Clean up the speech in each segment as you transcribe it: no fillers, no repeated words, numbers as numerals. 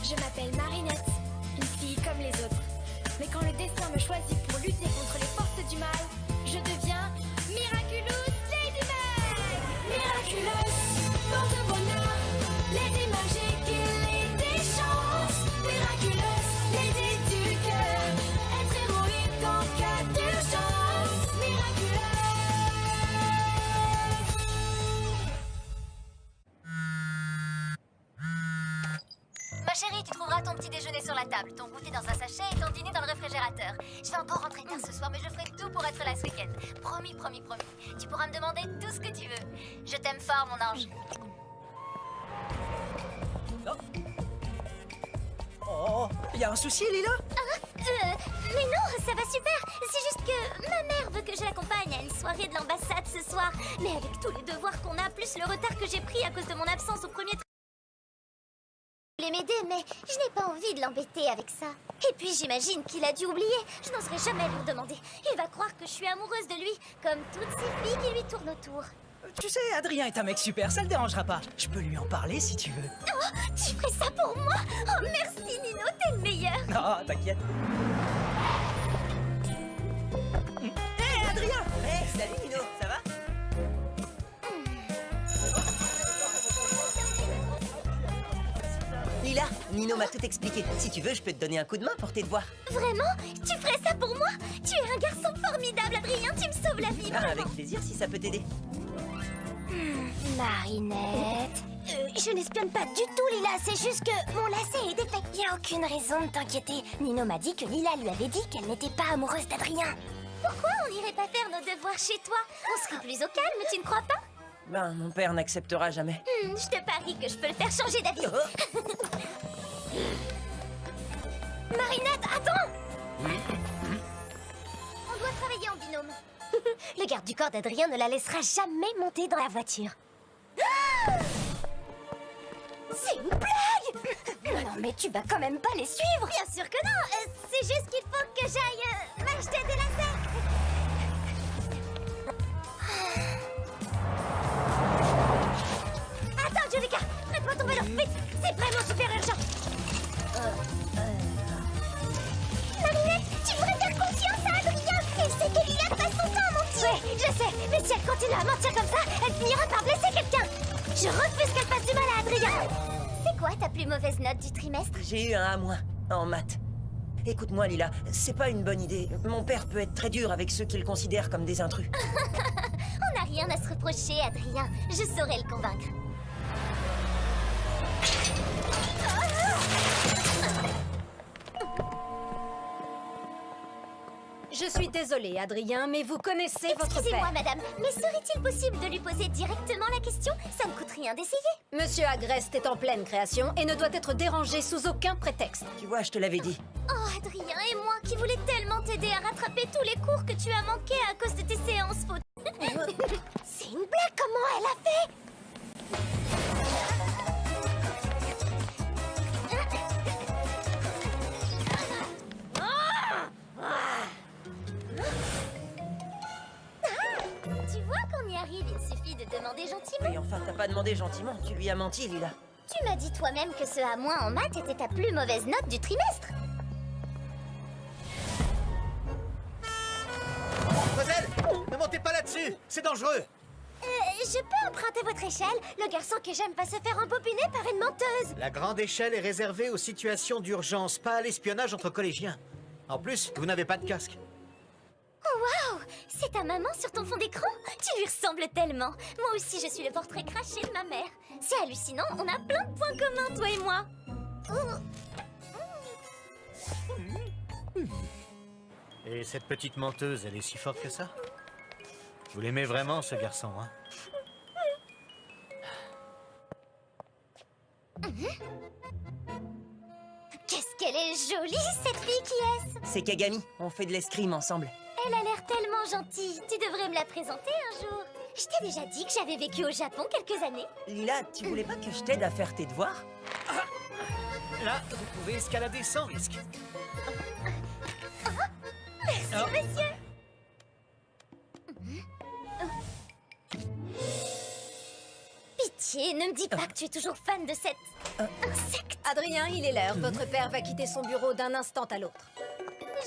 Je m'appelle Marinette, une fille comme les autres. Mais quand le destin me choisit pour lutter contre les forces du mal, je deviens Miraculous Ladybug. Miraculous, porte-bonheur, Lady magique et Lady chance. Miraculous, Lady du cœur, être héroïque en cas d'urgence. Miraculous. Ma chérie, tu trouveras ton petit déjeuner sur la table, ton goûter dans un sachet et ton dîner dans le réfrigérateur. Je vais encore rentrer tard ce soir, mais je ferai tout pour être là ce week-end. Promis, promis, promis. Tu pourras me demander tout ce que tu veux. Je t'aime fort, mon ange. Oh, y a un souci, Lila? Mais non, ça va super. C'est juste que ma mère veut que je l'accompagne à une soirée de l'ambassade ce soir. Mais avec tous les devoirs qu'on a, plus le retard que j'ai pris à cause de mon absence au premier je voulais m'aider, mais je n'ai pas envie de l'embêter avec ça. Et puis j'imagine qu'il a dû oublier. Je n'oserais jamais lui demander. Il va croire que je suis amoureuse de lui, comme toutes ces filles qui lui tournent autour. Tu sais, Adrien est un mec super, ça le dérangera pas. Je peux lui en parler si tu veux. Oh, tu ferais ça pour moi? Oh, merci Nino, t'es le meilleur. Non, t'inquiète. Hé, Adrien! Hey, salut Nino, ça va? Lila, Nino m'a tout expliqué. Si tu veux, je peux te donner un coup de main pour tes devoirs. Vraiment? Tu ferais ça pour moi? Tu es un garçon formidable, Adrien, tu me sauves la vie, Ah, vraiment. avec plaisir si ça peut t'aider. Marinette... je n'espionne pas du tout, Lila, c'est juste que mon lacet est défait. Il n'y a aucune raison de t'inquiéter. Nino m'a dit que Lila lui avait dit qu'elle n'était pas amoureuse d'Adrien. Pourquoi on n'irait pas faire nos devoirs chez toi? On serait plus au calme, tu ne crois pas? Ben, mon père n'acceptera jamais. Je te parie que je peux le faire changer d'avis. Marinette, attends! On doit travailler en binôme. Le garde du corps d'Adrien ne la laissera jamais monter dans la voiture. C'est une blague! Non mais tu vas quand même pas les suivre! Bien sûr que non! C'est juste qu'il faut que j'aille m'acheter des lasers! Attends, Julika! Prête-moi ton vélo, vite! C'est vraiment super urgent! Marinette, tu devrais faire confiance à Adrien! Il sait que Lila passe son temps à mentir! Oui, je sais! Mais si elle continue à mentir comme ça, elle finira par blesser quelqu'un! Je refuse qu'elle fasse du mal à Adrien! C'est quoi ta plus mauvaise note du trimestre? J'ai eu un A- en maths. Écoute-moi, Lila, c'est pas une bonne idée. Mon père peut être très dur avec ceux qu'il considère comme des intrus. On n'a rien à se reprocher, Adrien. Je saurai le convaincre. Je suis désolée, Adrien, mais vous connaissez votre Excusez-moi, père. madame, mais serait-il possible de lui poser directement la question? Ça ne coûte rien d'essayer. Monsieur Agreste est en pleine création et ne doit être dérangé sous aucun prétexte. Tu vois, je te l'avais dit. Oh, Adrien et moi qui voulais tellement t'aider à rattraper tous les cours que tu as manqués à cause de tes séances fautes. C'est une blague, comment elle a fait? Tu vois qu'on y arrive, il suffit de demander gentiment. Mais enfin, t'as pas demandé gentiment, tu lui as menti, Lila. Tu m'as dit toi-même que ce A- en maths était ta plus mauvaise note du trimestre. Mademoiselle, ne montez pas là-dessus, c'est dangereux. Je peux emprunter votre échelle? Le garçon que j'aime va se faire embobiner par une menteuse. La grande échelle est réservée aux situations d'urgence, pas à l'espionnage entre collégiens. En plus, vous n'avez pas de casque. Oh waouh! C'est ta maman sur ton fond d'écran? Tu lui ressembles tellement. Moi aussi, je suis le portrait craché de ma mère. C'est hallucinant, on a plein de points communs, toi et moi. Et cette petite menteuse, elle est si forte que ça? Vous l'aimez vraiment, ce garçon, hein? Qu'est-ce qu'elle est jolie, cette fille, qui est-ce? C'est Kagami, on fait de l'escrime ensemble. Elle a l'air tellement gentille. Tu devrais me la présenter un jour. Je t'ai déjà dit que j'avais vécu au Japon quelques années. Lila, tu voulais pas que je t'aide à faire tes devoirs? Là, vous pouvez escalader sans risque. Merci, monsieur. Pitié, ne me dis pas que tu es toujours fan de cette Insecte. Adrien, il est l'heure. Votre père va quitter son bureau d'un instant à l'autre.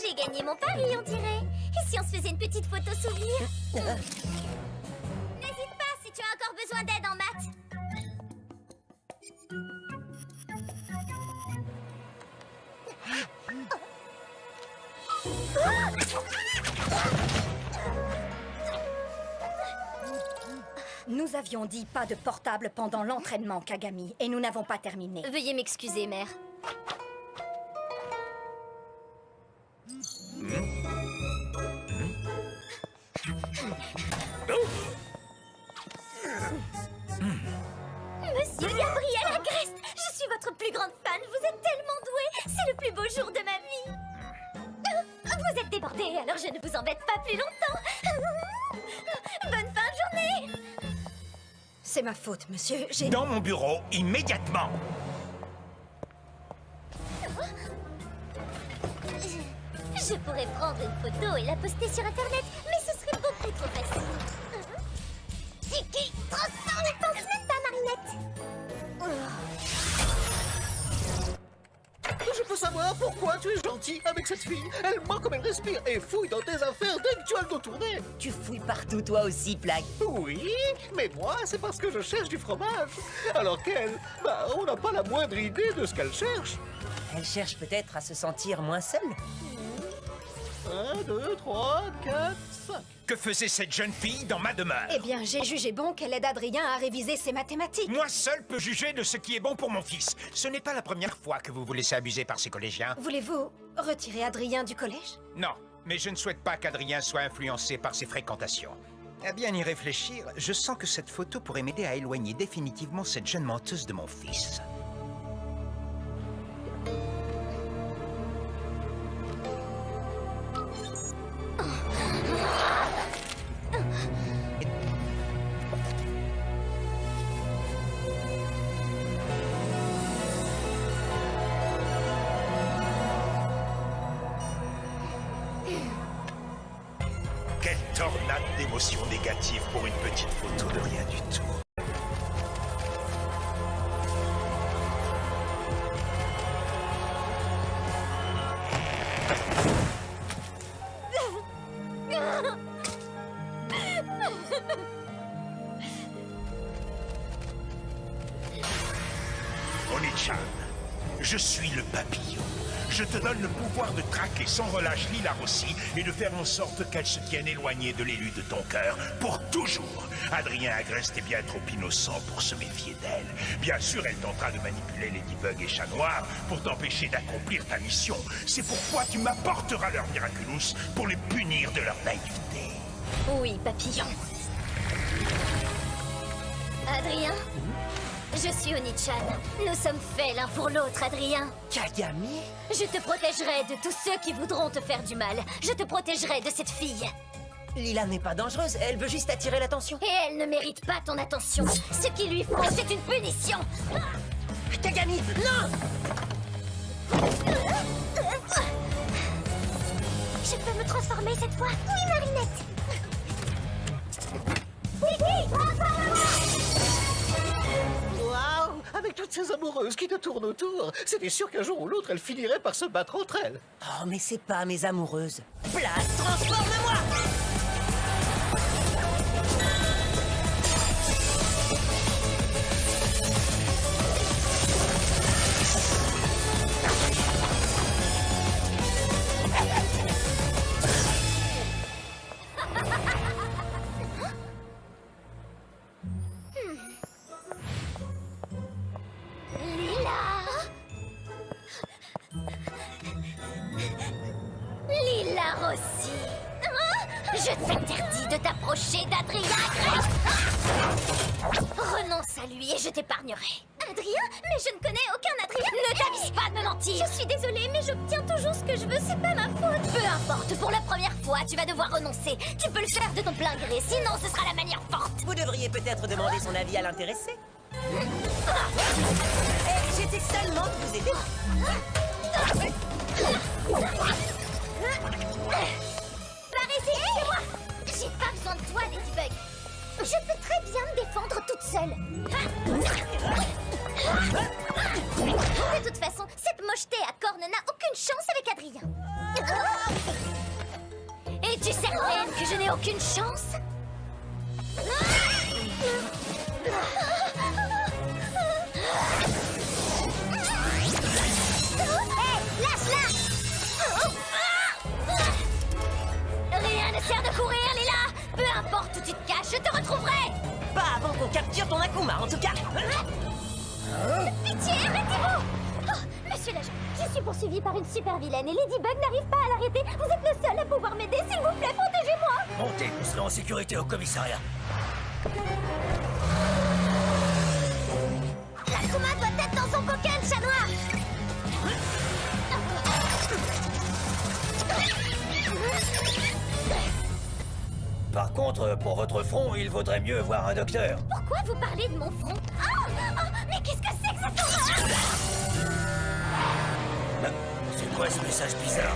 J'ai gagné mon pari, on dirait. Et si on se faisait une petite photo souvenir? N'hésite pas si tu as encore besoin d'aide en maths. Nous avions dit pas de portable pendant l'entraînement, Kagami, et nous n'avons pas terminé. Veuillez m'excuser, mère. Monsieur Gabriel Agreste, je suis votre plus grande fan. Vous êtes tellement doué. C'est le plus beau jour de ma vie. Vous êtes débordé, alors je ne vous embête pas plus longtemps. Bonne fin de journée. C'est ma faute, monsieur. J'ai... Dans mon bureau, immédiatement. Je pourrais prendre une photo et la poster sur Internet, mais ce serait beaucoup trop facile. Tiki, transforme, ne pense même pas, Marinette. Je peux savoir pourquoi tu es gentil avec cette fille. Elle ment comme elle respire et fouille dans tes affaires dès que tu as le dos tourné. Tu fouilles partout, toi aussi, Plague. Oui, mais moi, c'est parce que je cherche du fromage. Alors qu'elle, on n'a pas la moindre idée de ce qu'elle cherche. Elle cherche peut-être à se sentir moins seule. 1, 2, 3, 4, 5. Que faisait cette jeune fille dans ma demeure? Eh bien, j'ai jugé bon qu'elle aide Adrien à réviser ses mathématiques. Moi seul peux juger de ce qui est bon pour mon fils. Ce n'est pas la première fois que vous vous laissez abuser par ces collégiens. Voulez-vous retirer Adrien du collège? Non, mais je ne souhaite pas qu'Adrien soit influencé par ses fréquentations. À bien y réfléchir, je sens que cette photo pourrait m'aider à éloigner définitivement cette jeune menteuse de mon fils. Quelle tornade d'émotions négatives pour une petite photo de rien du tout. Oni-chan, je suis le papillon. Je te donne le pouvoir de traquer sans relâche Lila Rossi et de faire en sorte qu'elle se tienne éloignée de l'élu de ton cœur pour toujours. Adrien Agreste est bien trop innocent pour se méfier d'elle. Bien sûr, elle tentera de manipuler Ladybug et Chat Noir pour t'empêcher d'accomplir ta mission. C'est pourquoi tu m'apporteras leur Miraculous pour les punir de leur naïveté. Oui, papillon. Adrien, je suis Oni-chan. Nous sommes faits l'un pour l'autre, Adrien. Kagami? Je te protégerai de tous ceux qui voudront te faire du mal. Je te protégerai de cette fille. Lila n'est pas dangereuse, elle veut juste attirer l'attention. Et elle ne mérite pas ton attention. Ce qu'il lui faut, c'est une punition. Kagami, non! Je peux me transformer cette fois? Oui, Marinette. Tiki, transforme-moi! Waouh! Avec toutes ces amoureuses qui te tournent autour, c'était sûr qu'un jour ou l'autre, elles finiraient par se battre entre elles. Oh, mais c'est pas mes amoureuses. Place, transforme-moi! Lila Rossi. Je t'interdis de t'approcher d'Adrien Agreste. Renonce à lui et je t'épargnerai. Adrien? Mais je ne connais aucun Adrien. Ne t'avise pas de me mentir. Je suis désolée, mais j'obtiens toujours ce que je veux. C'est pas ma faute. Peu importe, pour la première fois, tu vas devoir renoncer. Tu peux le faire de ton plein gré, sinon ce sera la manière forte. Vous devriez peut-être demander son avis à l'intéressé. J'étais seulement de vous aider. Par ici, c'est moi. J'ai pas besoin de toi, Ladybug. Je peux très bien me défendre toute seule. De toute façon, cette mocheté à cornes n'a aucune chance avec Adrien. Es-tu certaine que je n'ai aucune chance? Hé, lâche-la! Rien ne sert de courir, Lila! Peu importe où tu te caches, je te retrouverai! Pas avant qu'on capture ton Akuma, en tout cas. Pitié, arrêtez-vous! Oh, monsieur l'agent, je suis poursuivi par une super vilaine et Ladybug n'arrive pas à l'arrêter. Vous êtes le seul à pouvoir m'aider, s'il vous plaît, protégez-moi! Montez, vous serez en sécurité au commissariat. L'Akuma doit être dans son coquin, chat noir! Par contre, pour votre front, il vaudrait mieux voir un docteur. Pourquoi vous parlez de mon front? Oh, mais qu'est-ce que c'est que cette horreur? C'est quoi ce message bizarre?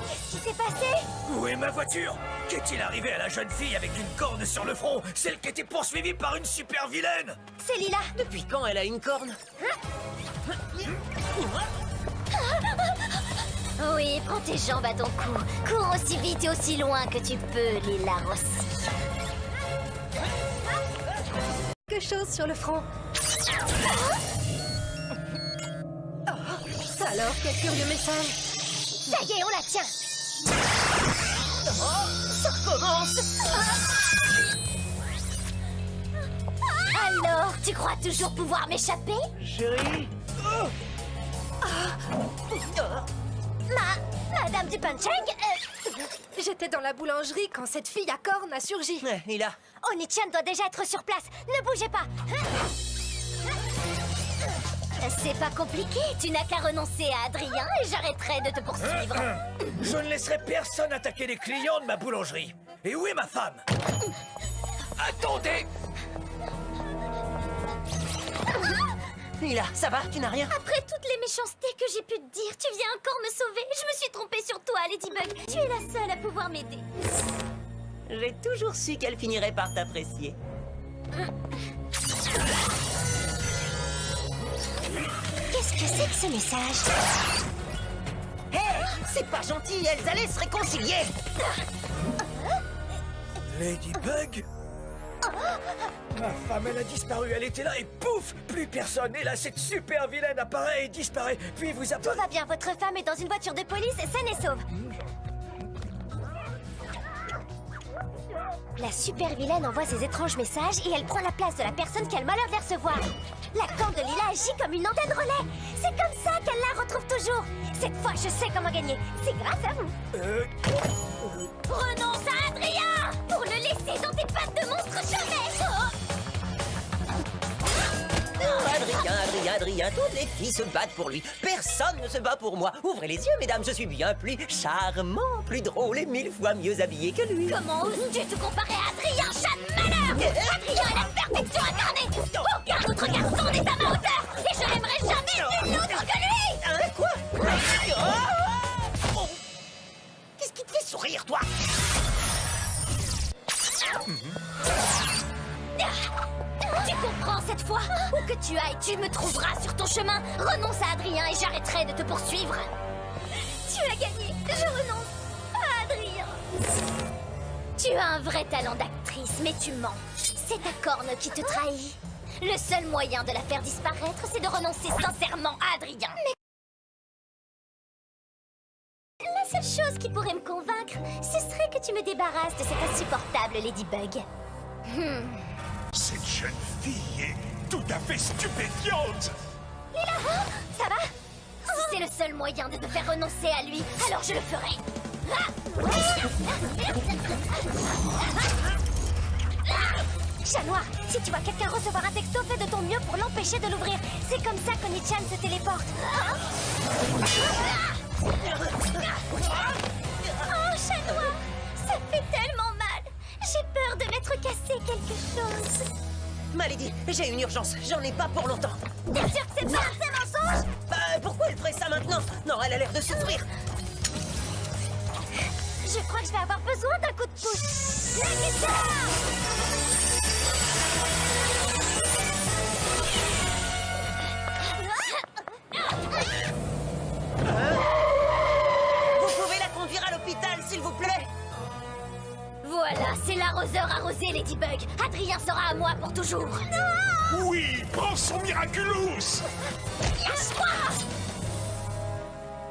Qu'est-ce qui s'est passé? Où est ma voiture? Qu'est-il arrivé à la jeune fille avec une corne sur le front? Celle qui était poursuivie par une super vilaine? C'est Lila. Depuis quand elle a une corne? Oui, prends tes jambes à ton cou. Cours aussi vite et aussi loin que tu peux, Lila Rossi. Quelque chose sur le front. Ça alors, quel curieux message. Ça y est, on la tient. Ça recommence. Alors, tu crois toujours pouvoir m'échapper? Chérie. Madame du Punching, J'étais dans la boulangerie quand cette fille à cornes a surgi. Lila. Oni-chan doit déjà être sur place. Ne bougez pas. C'est pas compliqué. Tu n'as qu'à renoncer à Adrien et j'arrêterai de te poursuivre. Je ne laisserai personne attaquer les clients de ma boulangerie. Et où est ma femme? Attendez! Lila, ça va? Tu n'as rien? Après toutes les méchancetés que j'ai pu te dire, tu viens encore me sauver. Je me suis trompée sur toi, Ladybug. Tu es la seule à pouvoir m'aider. J'ai toujours su qu'elle finirait par t'apprécier. Qu'est-ce que c'est que ce message? Hé, c'est pas gentil, elles allaient se réconcilier. Ladybug? Ma femme, elle a disparu, elle était là et pouf! Plus personne. Et là, cette super vilaine apparaît et disparaît. Puis vous Tout apparaît... va bien, votre femme est dans une voiture de police, saine et sauve. La super vilaine envoie ses étranges messages et elle prend la place de la personne qui a le malheur de les recevoir. La corne de Lila agit comme une antenne relais. C'est comme ça qu'elle la retrouve toujours. Cette fois, je sais comment gagner. C'est grâce à vous. Renonce à Adrien pour le laisser dans tes pattes de monstre jamais. Adrien, toutes les filles se battent pour lui. Personne ne se bat pour moi. Ouvrez les yeux, mesdames, je suis bien plus charmant, plus drôle et 1000 fois mieux habillé que lui. Comment oses-tu te comparer à Adrien, chat de malheur? Adrien est la perfection incarnée. Aucun autre garçon n'est à ma hauteur. Et je n'aimerais jamais nul autre que lui. Hein, quoi? Oh. Qu'est-ce qui te fait sourire, toi? Tu comprends cette fois? Où que tu ailles, tu me trouveras sur ton chemin. Renonce à Adrien et j'arrêterai de te poursuivre. Tu as gagné. Je renonce à Adrien. Tu as un vrai talent d'actrice, mais tu mens. C'est ta corne qui te trahit. Le seul moyen de la faire disparaître, c'est de renoncer sincèrement à Adrien. Mais la seule chose qui pourrait me convaincre, ce serait que tu me débarrasses de cette insupportable Ladybug. Cette jeune fille est tout à fait stupéfiante. Lila, ça va? Si c'est le seul moyen de te faire renoncer à lui, alors je le ferai. Chat noir, si tu vois quelqu'un recevoir un texto, fais de ton mieux pour l'empêcher de l'ouvrir. C'est comme ça qu'Oni-chan se téléporte. Oh, chat noir, ça fait tellement mal. J'ai peur de m'être cassé quelque chose. Malady, j'ai une urgence. J'en ai pas pour longtemps. T'es sûr que c'est pas un mensonge? Pourquoi elle ferait ça? maintenant, elle a l'air de souffrir. Je crois que je vais avoir besoin d'un coup de pouce. La guitare! Vous pouvez la conduire à l'hôpital, s'il vous plaît? Voilà, c'est l'arroseur arrosé, Ladybug. Adrien sera à moi pour toujours. Non! Oui, prends son Miraculous! Lâche-moi!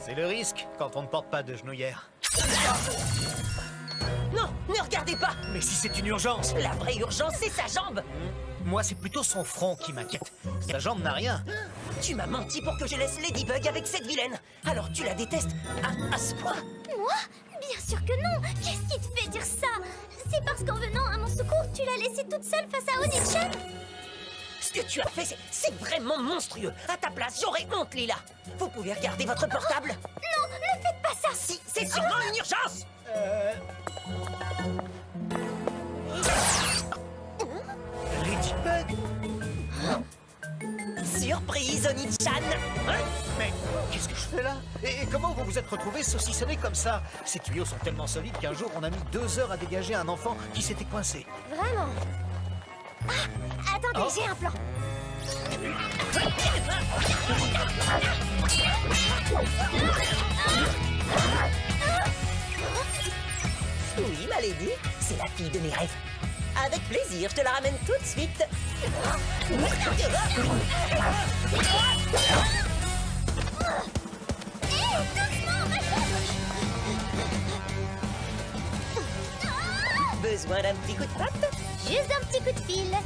C'est le risque quand on ne porte pas de genouillère. Non, ne regardez pas! Mais si c'est une urgence! La vraie urgence, c'est sa jambe! Moi, c'est plutôt son front qui m'inquiète. Sa jambe n'a rien. Tu m'as menti pour que je laisse Ladybug avec cette vilaine. Alors tu la détestes à ce point? Moi? Bien sûr que non. Qu'est-ce qui te fait dire ça? C'est parce qu'en venant à mon secours, tu l'as laissée toute seule face à Oni-chan? Ce que tu as fait, c'est vraiment monstrueux. À ta place, j'aurais honte, Lila. Vous pouvez regarder votre portable? Non, ne faites pas ça. Si, c'est sûrement une urgence. Ladybug? Surprise, Oni-chan. Hein? Mais qu'est-ce que je fais là? Et comment vous vous êtes retrouvés saucissonnés comme ça? Ces tuyaux sont tellement solides qu'un jour, on a mis 2 heures à dégager un enfant qui s'était coincé. Vraiment? Ah, attendez, j'ai un plan. Oui, ma lady, c'est la fille de mes rêves. Avec plaisir, je te la ramène tout de suite. Besoin d'un petit coup de patte? Juste un petit coup de fil.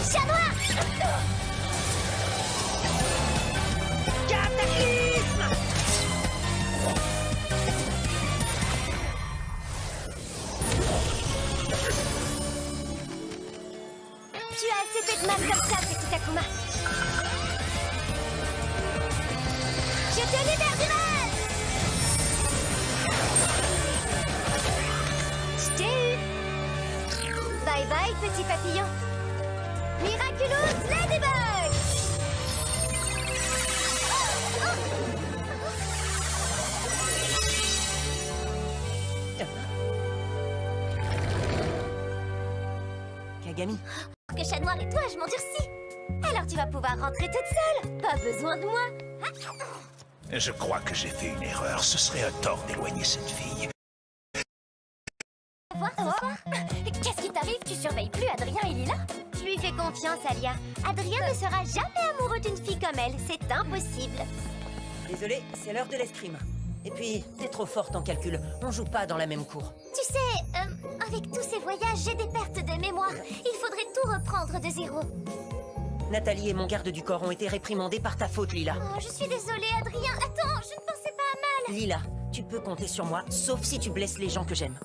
Chat noir! Cataclysme! Tu as assez fait de mal comme ça, petit Akuma. Je te libère du mal! Je t'ai eu! Bye bye, petit papillon! Miraculous Ladybug! Kagami, Que Chat Noir et toi, je m'endurcis! Alors tu vas pouvoir rentrer toute seule! Pas besoin de moi! Je crois que j'ai fait une erreur. Ce serait un tort d'éloigner cette fille. Voir ce soir? Qu'est-ce qui t'arrive? Tu surveilles plus Adrien et Lila? Je lui fais confiance, Alia. Adrien ne sera jamais amoureux d'une fille comme elle. C'est impossible. désolé, c'est l'heure de l'escrime. Et puis, t'es trop forte en calcul. On joue pas dans la même cour. Tu sais, avec tous ces voyages, j'ai des pertes de mémoire. Il faudrait tout reprendre de zéro. Nathalie et mon garde du corps ont été réprimandés par ta faute, Lila. Oh, je suis désolée, Adrien. Attends, je ne pensais pas à mal. Lila, tu peux compter sur moi, sauf si tu blesses les gens que j'aime.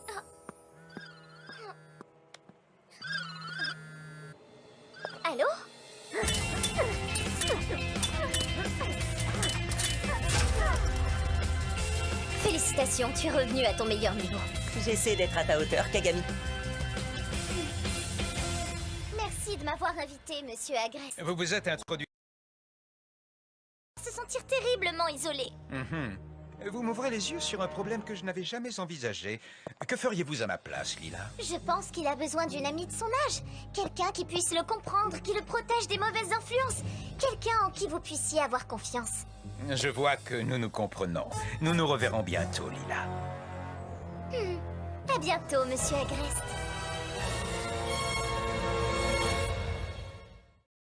Allô? Félicitations, tu es revenu à ton meilleur niveau. J'essaie d'être à ta hauteur, Kagami. Merci de m'avoir invité, monsieur Agreste. Vous vous êtes introduit. Se sentir terriblement isolé. Vous m'ouvrez les yeux sur un problème que je n'avais jamais envisagé. Que feriez-vous à ma place, Lila? Je pense qu'il a besoin d'une amie de son âge. Quelqu'un qui puisse le comprendre, qui le protège des mauvaises influences. Quelqu'un en qui vous puissiez avoir confiance. Je vois que nous nous comprenons. Nous nous reverrons bientôt, Lila. À bientôt, monsieur Agreste.